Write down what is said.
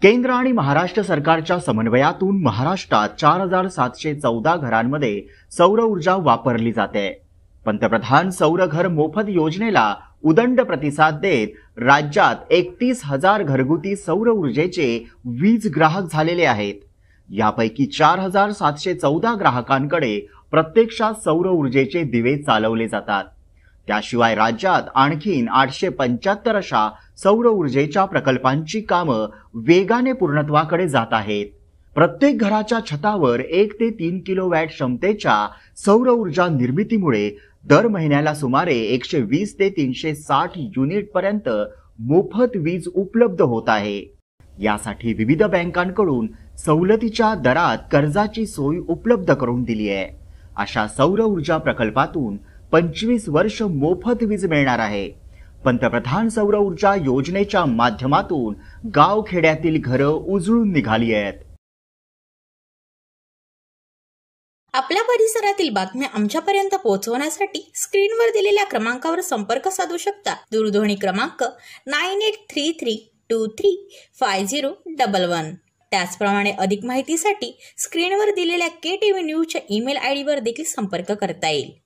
केंद्र आणि महाराष्ट्र सरकारच्या समन्वयातून महाराष्ट्रात 4714 घरांमध्ये सौर ऊर्जा वापरली जाते। पंतप्रधान सौर घर मोफत योजनेला उदंड प्रतिसाद देत राज्यात 31,000 घरगुती सौर ऊर्जेचे वीज ग्राहक झालेले आहेत। यापैकी 4714 ग्राहकांकडे प्रत्यक्षात सौर ऊर्जेचे दिवे चालवले जातात। त्याशिवाय राज्यात आणखीन 875 अशा सौर ऊर्जेच्या प्रकल्पांची कामं वेगाने पूर्णत्वाकडे जात आहेत। प्रत्येक घराच्या छतावर 1 ते 3 किलोवॅट क्षमतेच्या सौर ऊर्जा निर्मितीमुळे दर महिन्याला सुमारे 120 ते 360 युनिट पर्यंत मोफत वीज उपलब्ध होत आहे। यासाठी विविध बँकांकडून सवलतीच्या दरात कर्जाची सोय उपलब्ध करून दिली आहे। अशा सौर ऊर्जा प्रकल्पातून 25 वर्ष मोफत वीज मिळणार आहे। पंतप्रधान सौर ऊर्जा योजनेच्या माध्यमातून गाव खेड्यातील घरं उजळून निघाली आहेत। आपल्या परिसरातील बातम्या आमच्यापर्यंत पोहोचवण्यासाठी स्क्रीनवर दिलेल्या क्रमांकावर संपर्क साधू शकता। दूरध्वनी क्रमांक 9833235011। त्याचप्रमाणे अधिक माहितीसाठी स्क्रीनवर दिलेल्या KTV न्यूजच्या ईमेल आयडीवर देखील संपर्क करता येईल।